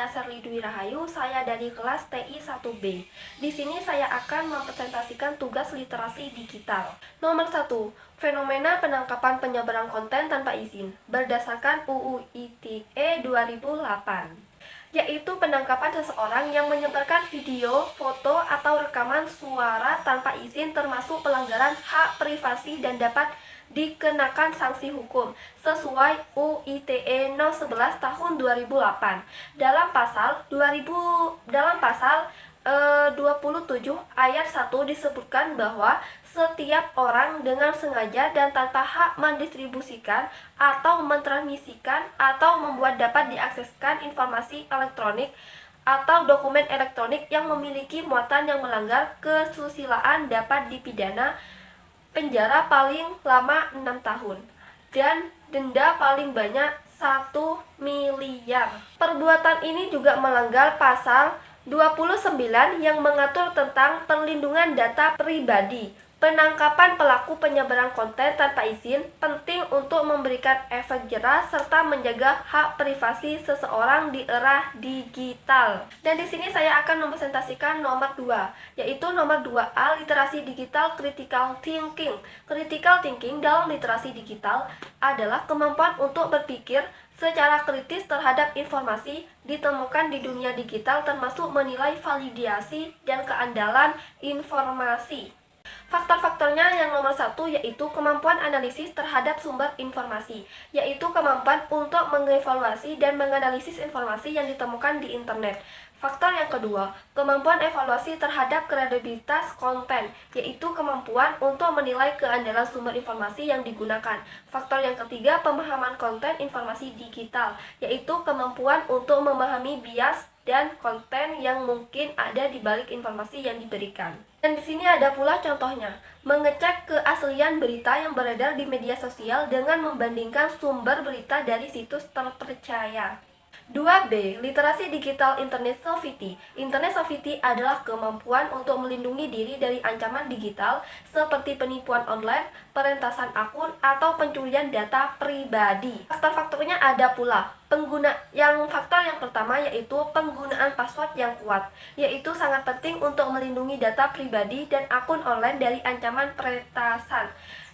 Serly Dwi Rahayu, saya dari kelas TI 1B. Di sini saya akan mempresentasikan tugas literasi digital. Nomor 1. Fenomena penangkapan penyebarang konten tanpa izin berdasarkan UU ITE 2008, yaitu penangkapan seseorang yang menyebarkan video, foto, atau rekaman suara tanpa izin termasuk pelanggaran hak privasi dan dapat dikenakan sanksi hukum sesuai UU ITE No. 11 tahun 2008. Dalam pasal 27 ayat 1 disebutkan bahwa setiap orang dengan sengaja dan tanpa hak mendistribusikan atau mentransmisikan atau membuat dapat diakseskan informasi elektronik atau dokumen elektronik yang memiliki muatan yang melanggar kesusilaan dapat dipidana penjara paling lama 6 tahun dan denda paling banyak 1 miliar. Perbuatan ini juga melanggar pasal 29 yang mengatur tentang perlindungan data pribadi. Penangkapan pelaku penyebaran konten tanpa izin penting untuk memberikan efek jera serta menjaga hak privasi seseorang di era digital. Dan di sini saya akan mempresentasikan nomor 2, yaitu nomor 2A, literasi digital critical thinking. Critical thinking dalam literasi digital adalah kemampuan untuk berpikir secara kritis terhadap informasi ditemukan di dunia digital, termasuk menilai validasi dan keandalan informasi. Faktor-faktornya yang nomor 1 yaitu kemampuan analisis terhadap sumber informasi, yaitu kemampuan untuk mengevaluasi dan menganalisis informasi yang ditemukan di internet. Faktor yang kedua, kemampuan evaluasi terhadap kredibilitas konten, yaitu kemampuan untuk menilai keandalan sumber informasi yang digunakan. Faktor yang ketiga, pemahaman konten informasi digital, yaitu kemampuan untuk memahami bias dan konten yang mungkin ada di balik informasi yang diberikan. Dan di sini ada pula contohnya, mengecek keaslian berita yang beredar di media sosial dengan membandingkan sumber berita dari situs terpercaya. 2B. Literasi digital Internet Safety. Internet Safety adalah kemampuan untuk melindungi diri dari ancaman digital seperti penipuan online, peretasan akun, atau pencurian data pribadi. Faktor-faktornya ada pula. Faktor yang pertama yaitu penggunaan password yang kuat, yaitu sangat penting untuk melindungi data pribadi dan akun online dari ancaman peretasan.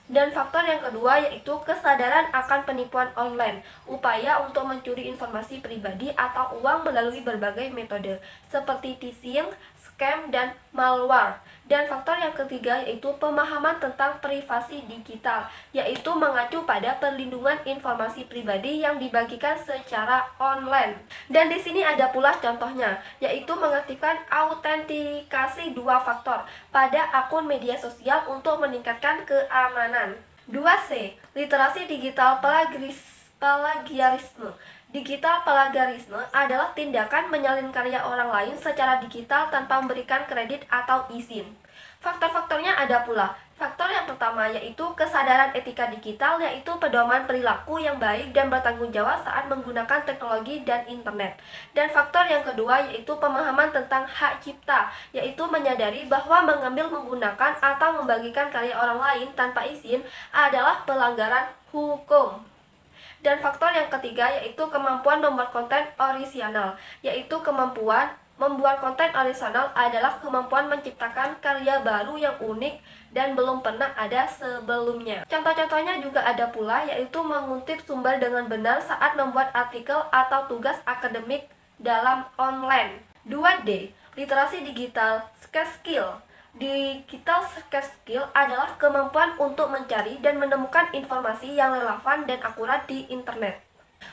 Dan faktor yang kedua yaitu kesadaran akan penipuan online, upaya untuk mencuri informasi pribadi atau uang melalui berbagai metode seperti phishing, scam, dan malware. Dan faktor yang ketiga yaitu pemahaman tentang privasi digital, yaitu mengacu pada perlindungan informasi pribadi yang dibagikan secara online. Dan di sini ada pula contohnya, yaitu mengaktifkan autentikasi 2 faktor pada akun media sosial untuk meningkatkan keamanan. 2C. Literasi digital plagiarisme. Digital plagiarisme adalah tindakan menyalin karya orang lain secara digital tanpa memberikan kredit atau izin. Faktor-faktornya ada pula. Faktor yang pertama yaitu kesadaran etika digital, yaitu pedoman perilaku yang baik dan bertanggung jawab saat menggunakan teknologi dan internet. Dan faktor yang kedua yaitu pemahaman tentang hak cipta, yaitu menyadari bahwa mengambil, menggunakan, atau membagikan karya orang lain tanpa izin adalah pelanggaran hukum. Dan faktor yang ketiga yaitu kemampuan membuat konten orisinal, yaitu kemampuan membuat konten orisinal adalah kemampuan menciptakan karya baru yang unik dan belum pernah ada sebelumnya. Contoh-contohnya juga ada pula, yaitu mengutip sumber dengan benar saat membuat artikel atau tugas akademik dalam online. 2D. Literasi digital skill. Digital skill adalah kemampuan untuk mencari dan menemukan informasi yang relevan dan akurat di internet.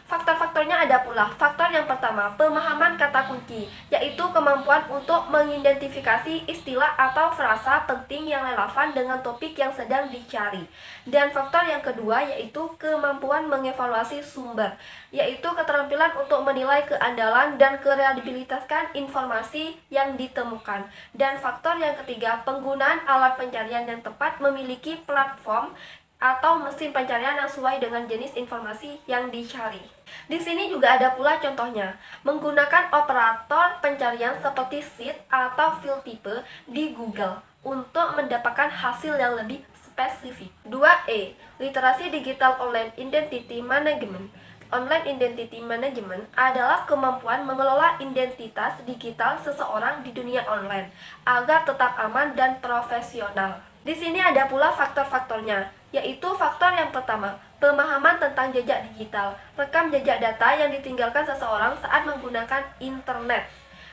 Faktor-faktornya ada pula. Faktor yang pertama, pemahaman kata kunci, yaitu kemampuan untuk mengidentifikasi istilah atau frasa penting yang relevan dengan topik yang sedang dicari. Dan faktor yang kedua yaitu kemampuan mengevaluasi sumber, yaitu keterampilan untuk menilai keandalan dan kredibilitaskan informasi yang ditemukan. Dan faktor yang ketiga, penggunaan alat pencarian yang tepat, memiliki platform atau mesin pencarian yang sesuai dengan jenis informasi yang dicari. Di sini juga ada pula contohnya, menggunakan operator pencarian seperti search atau filtype di Google untuk mendapatkan hasil yang lebih spesifik. 2E. Literasi digital online identity management. online identity management adalah kemampuan mengelola identitas digital seseorang di dunia online agar tetap aman dan profesional. Di sini ada pula faktor-faktornya, yaitu faktor yang pertama, pemahaman tentang jejak digital, rekam jejak data yang ditinggalkan seseorang saat menggunakan internet.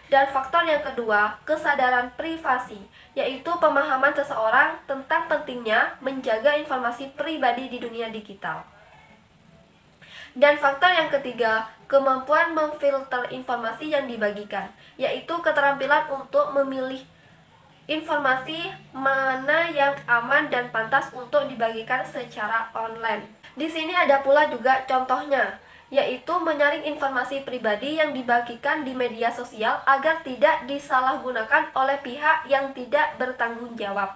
Dan faktor yang kedua, kesadaran privasi, yaitu pemahaman seseorang tentang pentingnya menjaga informasi pribadi di dunia digital. Dan faktor yang ketiga, kemampuan memfilter informasi yang dibagikan, yaitu keterampilan untuk memilih informasi mana yang aman dan pantas untuk dibagikan secara online. Di sini ada pula juga contohnya, yaitu menyaring informasi pribadi yang dibagikan di media sosial agar tidak disalahgunakan oleh pihak yang tidak bertanggung jawab.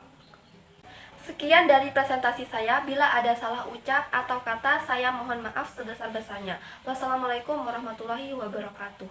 Sekian dari presentasi saya. Bila ada salah ucap atau kata, saya mohon maaf sebesar-besarnya. Wassalamualaikum warahmatullahi wabarakatuh.